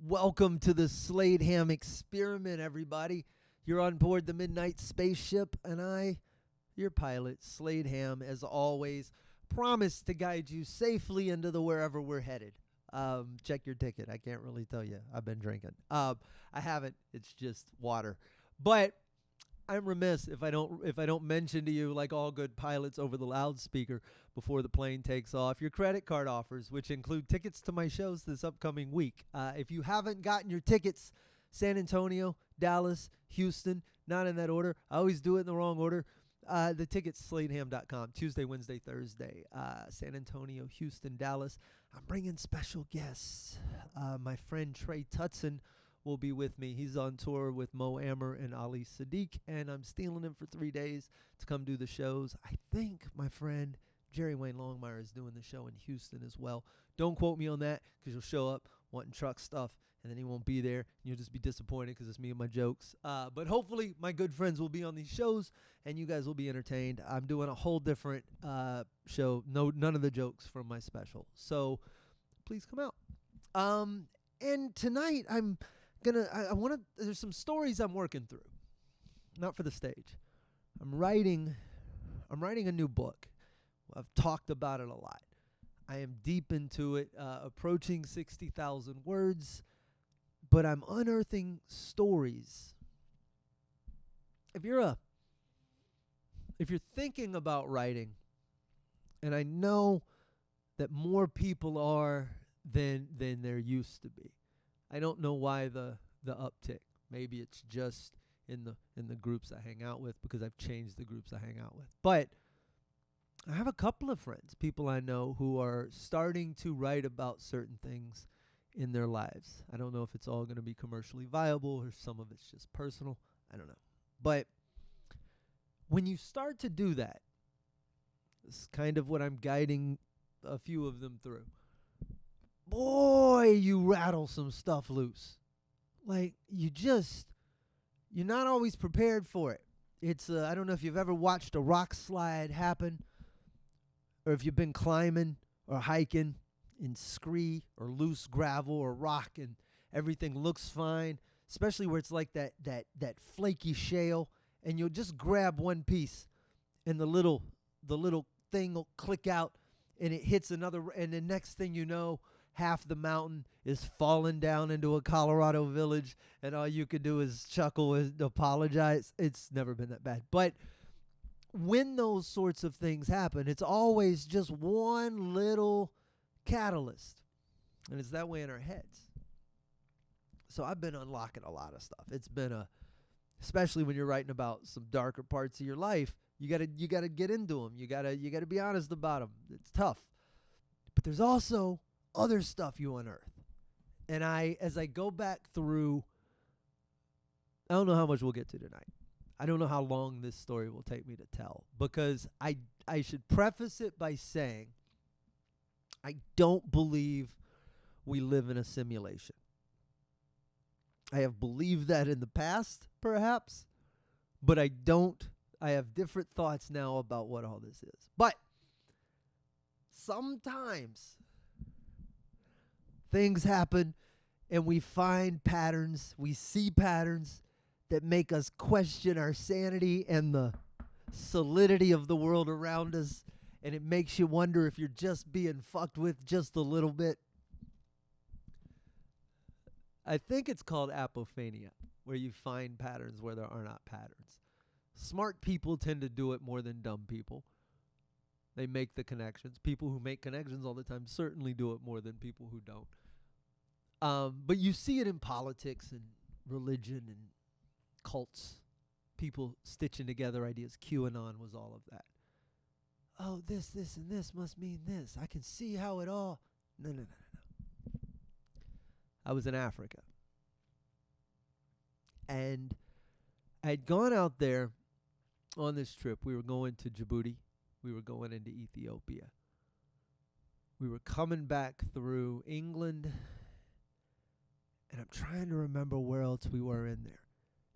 Welcome to the Slade Ham experiment, everybody. You're on board the Midnight Spaceship, and I, your pilot, Slade Ham, as always, promise to guide you safely into the wherever we're headed. Check your ticket. I can't really tell you. I've been drinking. I haven't. It's just water. But I'm remiss if I don't mention to you, like all good pilots, over the loudspeaker before the plane takes off, your credit card offers, which include tickets to my shows this upcoming week. If you haven't gotten your tickets, San Antonio, Dallas, Houston, not in that order. I always do it in the wrong order. The tickets, sladeham.com, Tuesday, Wednesday, Thursday. San Antonio, Houston, Dallas. I'm bringing special guests. My friend Trey Tutson will be with me. He's on tour with Mo Amer and Ali Sadiq, and I'm stealing him for 3 days to come do the shows. I think my friend Jerry Wayne Longmire is doing the show in Houston as well. Don't quote me on that, because you'll show up wanting truck stuff, and then he won't be there, and you'll just be disappointed because it's me and my jokes. But hopefully my good friends will be on these shows, and you guys will be entertained. I'm doing a whole different show. None of the jokes from my special. So please come out. And tonight there's some stories I'm working through. Not for the stage. I'm writing a new book. I've talked about it a lot. I am deep into it, approaching 60,000 words, but I'm unearthing stories. If you're thinking about writing, and I know that more people are than there used to be. I don't know why the uptick. Maybe it's just in the groups I hang out with, because I've changed the groups I hang out with. But I have a couple of friends, people I know, who are starting to write about certain things in their lives. I don't know if it's all going to be commercially viable or some of it's just personal. I don't know. But when you start to do that, this is kind of what I'm guiding a few of them through. Boy, you rattle some stuff loose. Like, you're not always prepared for it. It's, I don't know if you've ever watched a rock slide happen, or if you've been climbing or hiking in scree or loose gravel or rock and everything looks fine, especially where it's like that flaky shale, and you'll just grab one piece and the little thing will click out and it hits another, and the next thing you know, half the mountain is falling down into a Colorado village, and all you can do is chuckle and apologize. It's never been that bad. But when those sorts of things happen, it's always just one little catalyst. And it's that way in our heads. So I've been unlocking a lot of stuff. It's been especially when you're writing about some darker parts of your life, you gotta get into them. You gotta be honest about them. It's tough. But there's also other stuff you unearth. And as I go back through, I don't know how much we'll get to tonight. I don't know how long this story will take me to tell, because I should preface it by saying I don't believe we live in a simulation. I have believed that in the past, perhaps, but I don't. I have different thoughts now about what all this is. But sometimes things happen and we find patterns, we see patterns that make us question our sanity and the solidity of the world around us, and it makes you wonder if you're just being fucked with just a little bit. I think it's called Apophenia, where you find patterns where there are not patterns. Smart people tend to do it more than dumb people. They make the connections. People who make connections all the time certainly do it more than people who don't. But you see it in politics and religion and cults, people stitching together ideas. QAnon was all of that. Oh, this, and this must mean this. I can see how it all. No. I was in Africa. And I'd gone out there on this trip. We were going to Djibouti. We were going into Ethiopia. We were coming back through England. And I'm trying to remember where else we were in there.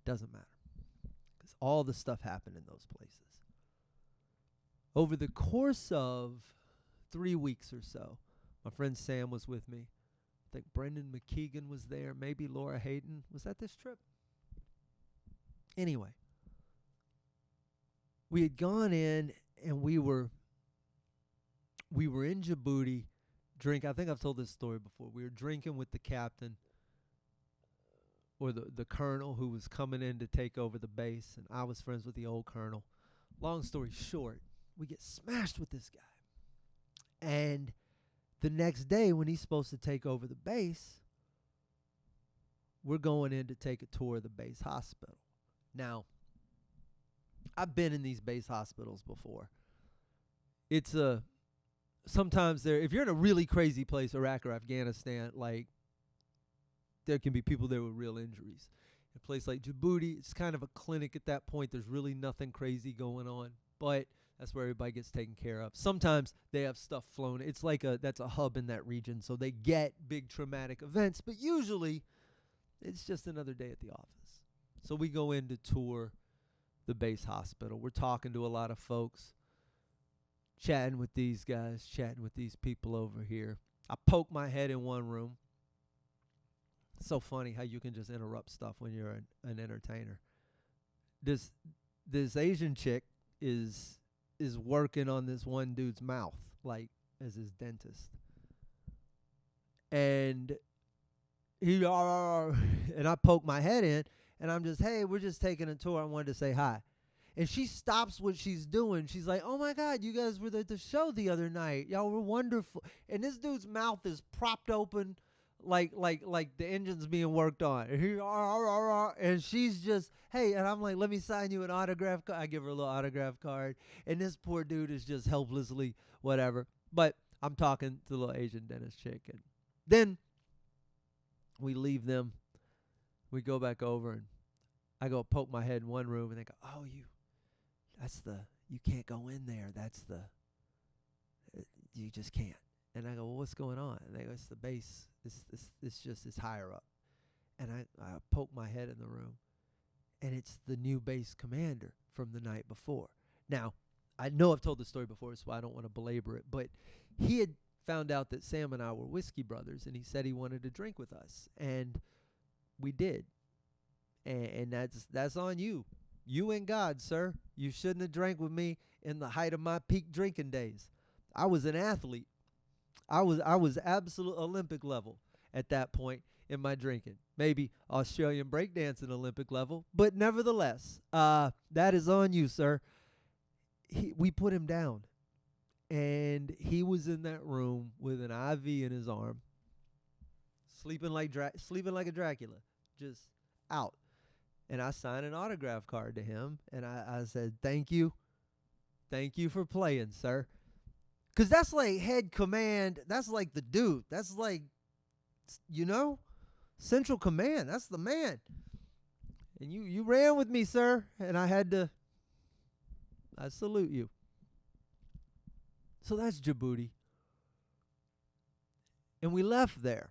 Doesn't matter, because all the stuff happened in those places. Over the course of 3 weeks or so, my friend Sam was with me. I think Brendan McKeegan was there. Maybe Laura Hayden. Was that this trip? Anyway, we had gone in and we were in Djibouti drink. I think I've told this story before. We were drinking with the captain or the colonel who was coming in to take over the base, and I was friends with the old colonel. Long story short, we get smashed with this guy. And the next day when he's supposed to take over the base, we're going in to take a tour of the base hospital. Now, I've been in these base hospitals before. It's sometimes if you're in a really crazy place, Iraq or Afghanistan, like, there can be people there with real injuries. In a place like Djibouti, it's kind of a clinic at that point. There's really nothing crazy going on, but that's where everybody gets taken care of. Sometimes they have stuff flown. It's like that's a hub in that region, so they get big traumatic events, but usually it's just another day at the office. So we go in to tour the base hospital. We're talking to a lot of folks, chatting with these guys, chatting with these people over here. I poke my head in one room. It's so funny how you can just interrupt stuff when you're an entertainer. This Asian chick is working on this one dude's mouth, like, as his dentist. And and I poke my head in, and I'm just, hey, we're just taking a tour. I wanted to say hi. And she stops what she's doing. She's like, oh, my God, you guys were at the show the other night. Y'all were wonderful. And this dude's mouth is propped open like the engine's being worked on. And she's just, hey, and I'm like, let me sign you an autograph card. I give her a little autograph card. And this poor dude is just helplessly whatever. But I'm talking to the little Asian dentist chick. And then we leave them. We go back over, and I go poke my head in one room, and they go, oh, you can't go in there. You just can't. And I go, well, what's going on? And they go, it's the base. It's higher up. And I poke my head in the room, and it's the new base commander from the night before. Now, I know I've told this story before, so I don't want to belabor it, but he had found out that Sam and I were whiskey brothers, and he said he wanted to drink with us, and we did. And that's on you. You and God, sir. You shouldn't have drank with me in the height of my peak drinking days. I was an athlete. I was absolute Olympic level at that point in my drinking. Maybe Australian breakdancing Olympic level, but nevertheless, that is on you, sir. We put him down, and he was in that room with an IV in his arm, sleeping like a Dracula, just out. And I signed an autograph card to him, and I said, thank you for playing, sir. Because that's like head command. That's like the dude. That's like, central command. That's the man. And you ran with me, sir. And I salute you. So that's Djibouti. And we left there.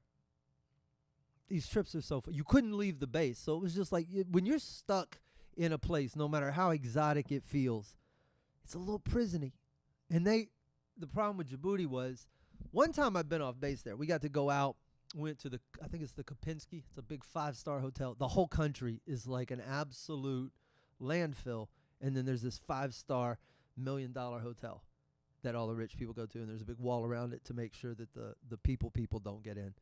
These trips are so fun. You couldn't leave the base. So it was just like, when you're stuck in a place, no matter how exotic it feels, it's a little prisony. And the problem with Djibouti was, one time I've been off base there. We got to go out, went to I think it's the Kopinski. It's a big 5-star hotel. The whole country is like an absolute landfill. And then there's this 5-star $1 million hotel that all the rich people go to. And there's a big wall around it to make sure that the people don't get in.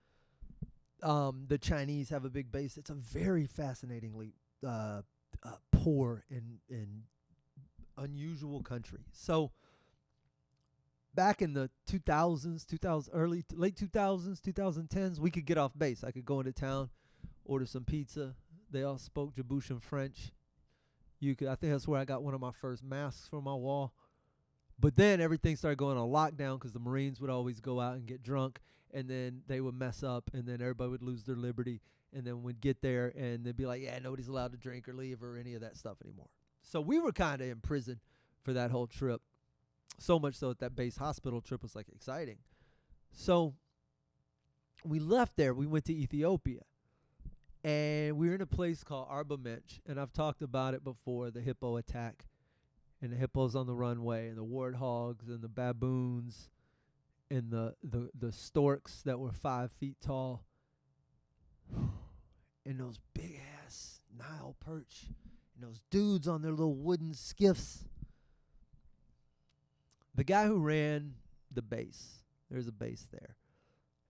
The Chinese have a big base. It's a very fascinatingly poor and unusual country. So back in the 2000s, late 2000s, 2010s, we could get off base. I could go into town, order some pizza. They all spoke Djiboutian French. I think that's where I got one of my first masks for my wall. But then everything started going on lockdown because the Marines would always go out and get drunk, and then they would mess up, and then everybody would lose their liberty, and then we'd get there, and they'd be like, yeah, nobody's allowed to drink or leave or any of that stuff anymore. So we were kind of in prison for that whole trip, so much so that base hospital trip was, like, exciting. So we left there. We went to Ethiopia, and we were in a place called Arba Mensch, and I've talked about it before, the hippo attack. And the hippos on the runway, and the warthogs, and the baboons, and the storks that were 5 feet tall. And those big ass Nile perch and those dudes on their little wooden skiffs. The guy who ran the base, there's a base there.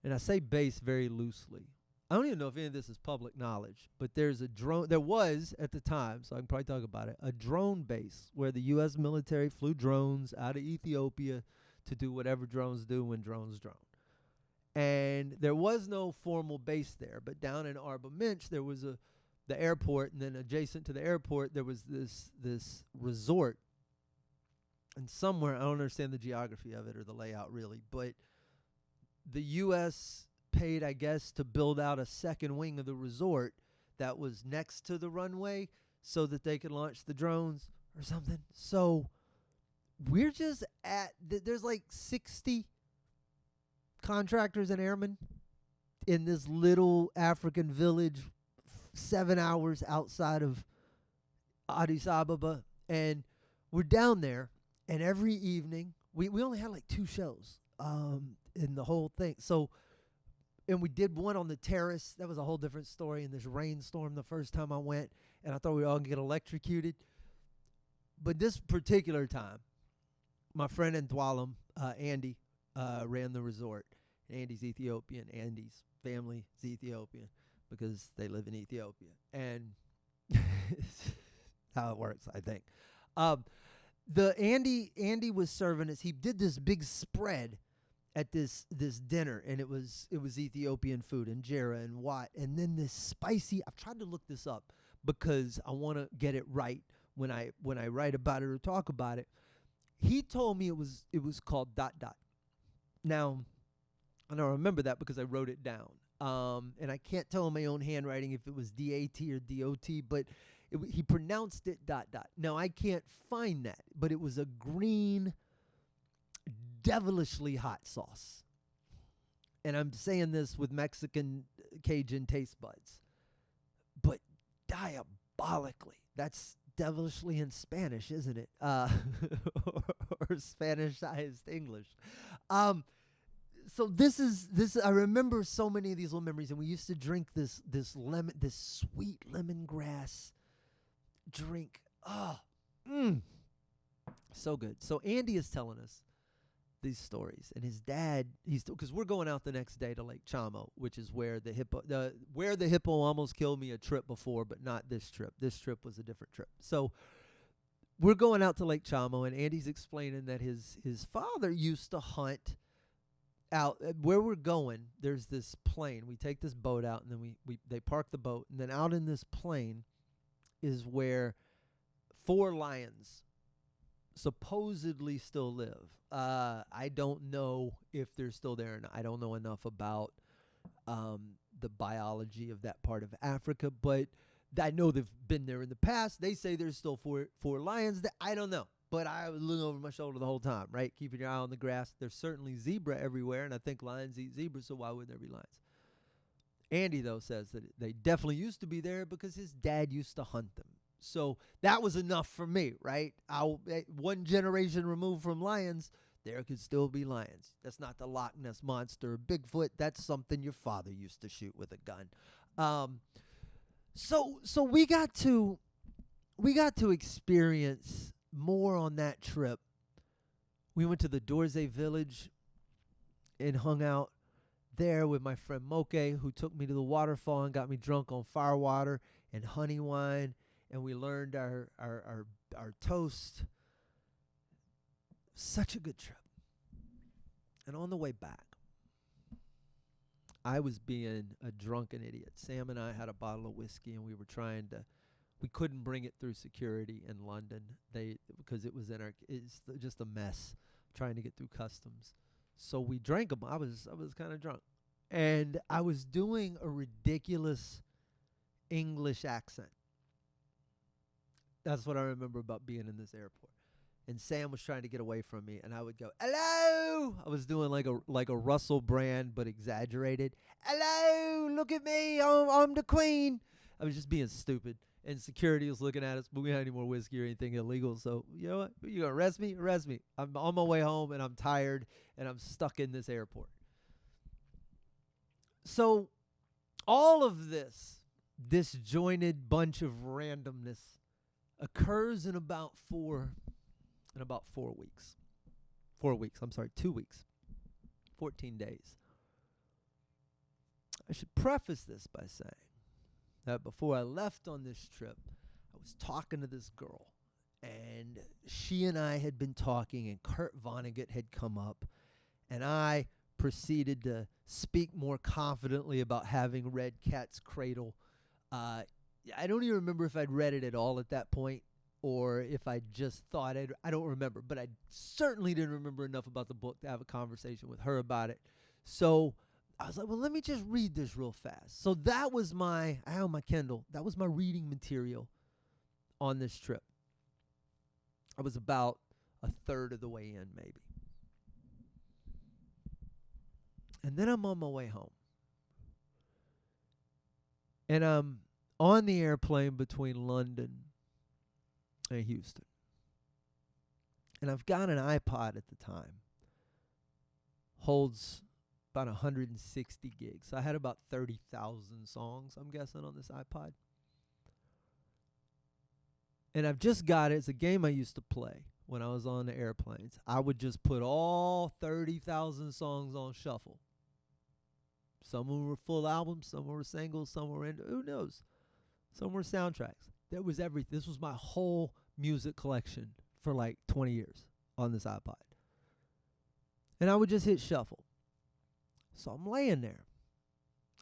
And I say base very loosely. I don't even know if any of this is public knowledge, but there's a drone. There was at the time, so I can probably talk about it, a drone base where the U.S. military flew drones out of Ethiopia to do whatever drones do when drones drone. And there was no formal base there, but down in Arba Minch there was the airport, and then adjacent to the airport there was this resort. And somewhere, I don't understand the geography of it or the layout really, but the U.S. paid, I guess, to build out a second wing of the resort that was next to the runway so that they could launch the drones or something. So we're just there's like 60 contractors and airmen in this little African village 7 hours outside of Addis Ababa. And we're down there, and every evening, we only had like 2 shows in the whole thing. So, and we did one on the terrace. That was a whole different story in this rainstorm the first time I went, and I thought we were all going to get electrocuted. But this particular time, my friend in Dwalam, Andy, ran the resort. Andy's Ethiopian. Andy's family is Ethiopian because they live in Ethiopia. And how it works, I think. Andy was serving us. He did this big spread at this dinner, and it was Ethiopian food, injera and wat, and then this spicy. I've tried to look this up because I want to get it right when I write about it or talk about it. He told me it was called ... Now, I don't remember that because I wrote it down, and I can't tell in my own handwriting if it was DAT or DOT, but he pronounced it ... Now, I can't find that, but it was a green, devilishly hot sauce. And I'm saying this with Mexican Cajun taste buds. But diabolically. That's devilishly in Spanish, isn't it? Or Spanish-sized English. So this I remember so many of these little memories, and we used to drink this sweet lemongrass drink. So good. So Andy is telling us these stories, and his dad, because we're going out the next day to Lake Chamo, which is where the hippo almost killed me a trip before, but not this trip. This trip was a different trip. So we're going out to Lake Chamo, and Andy's explaining that his father used to hunt out where we're going. There's this plain. We take this boat out, and then they park the boat, and then out in this plain is where 4 lions supposedly still live. I don't know if they're still there, and I don't know enough about the biology of that part of Africa, but I know they've been there in the past. They say there's still four lions. I don't know, but I was looking over my shoulder the whole time, right? Keeping your eye on the grass. There's certainly zebra everywhere, and I think lions eat zebras, so why would there be lions? Andy, though, says that they definitely used to be there because his dad used to hunt them. So that was enough for me, right? One generation removed from lions, there could still be lions. That's not the Loch Ness Monster or Bigfoot. That's something your father used to shoot with a gun. So we got to experience more on that trip. We went to the Dorze village and hung out there with my friend Moke, who took me to the waterfall and got me drunk on firewater and honey wine. And we learned our toast. Such a good trip. And on the way back, I was being a drunken idiot. Sam and I had a bottle of whiskey, and we couldn't bring it through security in London. Because it was it's just a mess trying to get through customs. So we drank them. I was kind of drunk. And I was doing a ridiculous English accent. That's what I remember about being in this airport. And Sam was trying to get away from me, and I would go, "Hello!" I was doing like a Russell Brand, but exaggerated. "Hello! Look at me! I'm the queen!" I was just being stupid. And security was looking at us, but we didn't have any more whiskey or anything illegal. So, you know what? You gonna arrest me? Arrest me. I'm on my way home, and I'm tired, and I'm stuck in this airport. So All of this disjointed bunch of randomness occurs in about 4 weeks. 4 weeks, I'm sorry, 2 weeks. 14 days. I should preface this by saying that before I left on this trip, I was talking to this girl, and she and I had been talking, and Kurt Vonnegut had come up, and I proceeded to speak more confidently about having read Cat's Cradle. I don't even remember if I'd read it at all at that point, or if I just thought it. I don't remember, but I certainly didn't remember enough about the book to have a conversation with her about it. So I was like, well, let me just read this real fast. So that was I have my Kindle. That was my reading material on this trip. I was about a third of the way in, maybe. And then I'm on my way home. And I'm on the airplane between London and Houston. And I've got an iPod at the time. Holds about 160 gigs. So I had about 30,000 songs, I'm guessing, on this iPod. And I've just got it. It's a game I used to play when I was on the airplanes. I would just put all 30,000 songs on shuffle. Some of them were full albums, some were singles, some were who knows? Some were soundtracks. That was everything. This was my whole music collection for like 20 years on this iPod. And I would just hit shuffle. So I'm laying there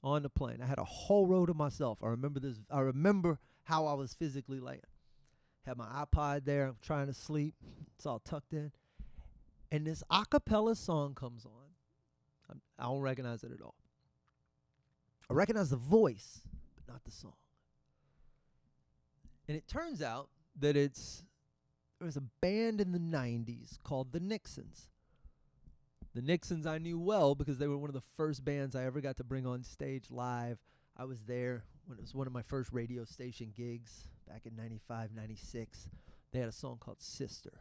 on the plane. I had a whole row to myself. I remember this. I remember how I was physically laying. Had my iPod there. I'm trying to sleep. It's all tucked in. And this a cappella song comes on. I don't recognize it at all. I recognize the voice, but not the song. And it turns out that there was a band in the 90s called the Nixons. The Nixons I knew well because they were one of the first bands I ever got to bring on stage live. I was there when it was one of my first radio station gigs back in 95, 96. They had a song called Sister.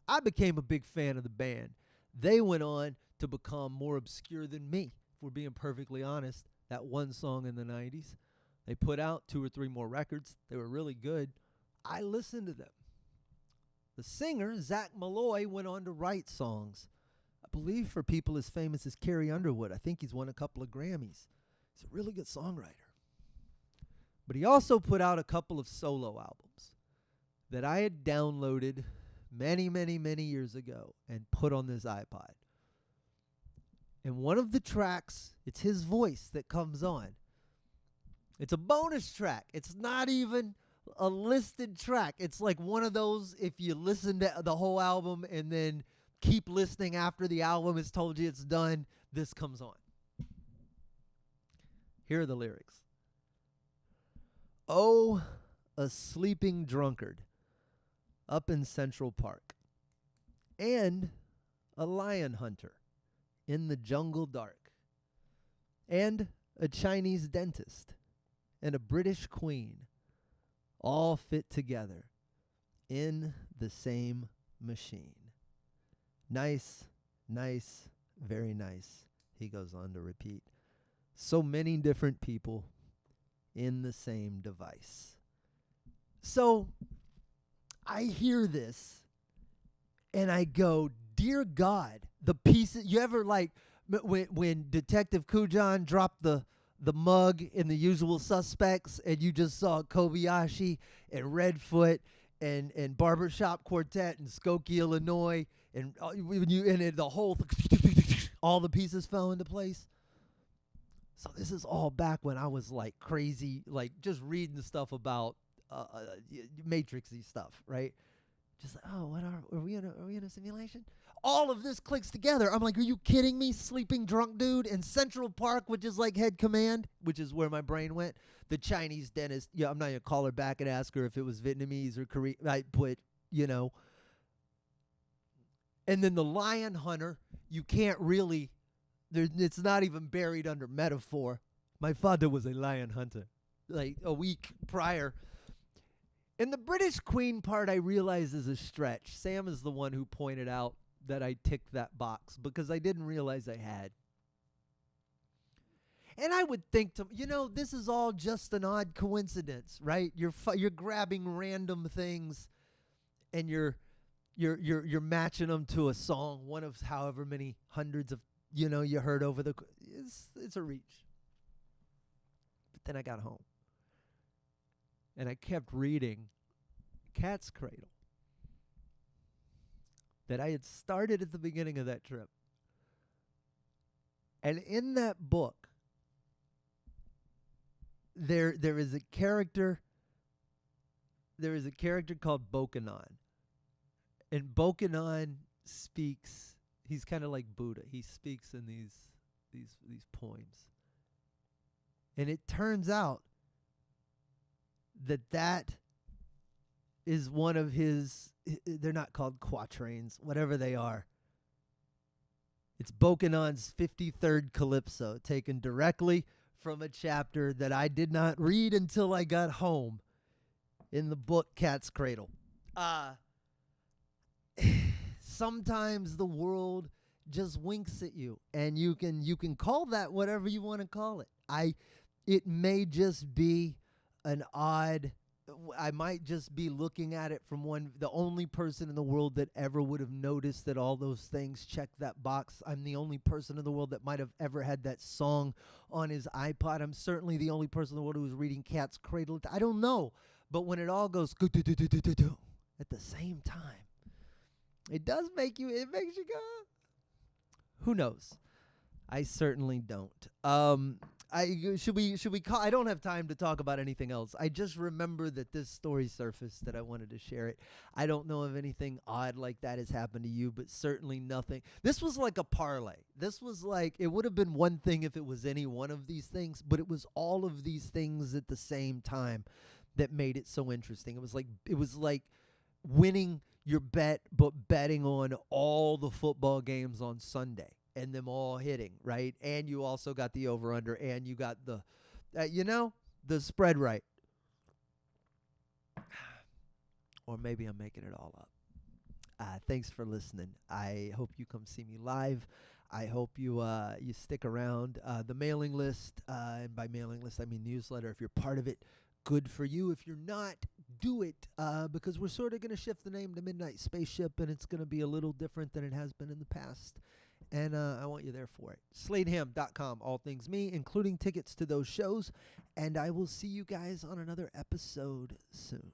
I became a big fan of the band. They went on to become more obscure than me, if we're being perfectly honest. That one song in the 90s. They put out 2 or 3 more records. They were really good. I listened to them. The singer, Zach Malloy, went on to write songs, I believe, for people as famous as Carrie Underwood. I think he's won a couple of Grammys. He's a really good songwriter. But he also put out a couple of solo albums that I had downloaded many, many, many years ago and put on this iPod. And one of the tracks, it's his voice that comes on. It's a bonus track. It's not even a listed track. It's like one of those, if you listen to the whole album and then keep listening after the album has told you it's done, this comes on. Here are the lyrics. Oh, a sleeping drunkard up in Central Park, and a lion hunter in the jungle dark, and a Chinese dentist, and a British queen, all fit together in the same machine. Nice, nice, very nice, he goes on to repeat. So many different people in the same device. So I hear this and I go, dear God, the pieces, you ever like when Detective Kujan dropped the mug in The Usual Suspects and you just saw Kobayashi and Redfoot and Barbershop Quartet and Skokie, Illinois, and the whole all the pieces fell into place. So this is all back when I was like crazy, like just reading stuff about Matrixy stuff, right? Just like, oh, are we in a simulation? All of this clicks together. I'm like, are you kidding me? Sleeping drunk dude in Central Park, which is like head command, which is where my brain went. The Chinese dentist. Yeah, I'm not gonna call her back and ask her if it was Vietnamese or Korean. I put, And then the lion hunter, you can't really. It's not even buried under metaphor. My father was a lion hunter, like a week prior. And the British Queen part, I realize, is a stretch. Sam is the one who pointed out that I ticked that box because I didn't realize I had. And I would think, this is all just an odd coincidence, right? You're grabbing random things, and you're matching them to a song, one of however many hundreds of you heard over the. It's a reach. But then I got home, and I kept reading Cat's Cradle that I had started at the beginning of that trip. And in that book, there is a character. There is a character called Bokanon. And Bokanon speaks. He's kind of like Buddha. He speaks in these poems. And it turns out that is one of his. They're not called quatrains, whatever they are. It's Bokanon's 53rd Calypso, taken directly from a chapter that I did not read until I got home in the book Cat's Cradle. Sometimes the world just winks at you, and you can call that whatever you want to call it. It may just be an odd. I might just be looking at it from the only person in the world that ever would have noticed that all those things check that box. I'm the only person in the world that might have ever had that song on his iPod. I'm certainly the only person in the world who was reading Cat's Cradle. I don't know. But when it all goes at the same time, it makes you go, who knows? I certainly don't. Should we call? I don't have time to talk about anything else. I just remember that this story surfaced that I wanted to share it. I don't know if anything odd like that has happened to you, but certainly nothing. This was like a parlay. This was like, it would have been one thing if it was any one of these things, but it was all of these things at the same time that made it so interesting. It was like winning your bet, but betting on all the football games on Sunday. And them all hitting, right? And you also got the over-under, and you got the spread right. Or maybe I'm making it all up. Thanks for listening. I hope you come see me live. I hope you stick around. The mailing list, and by mailing list I mean newsletter. If you're part of it, good for you. If you're not, do it, because we're sort of going to shift the name to Midnight Spaceship, and it's going to be a little different than it has been in the past. And I want you there for it. SladeHam.com, all things me, including tickets to those shows. And I will see you guys on another episode soon.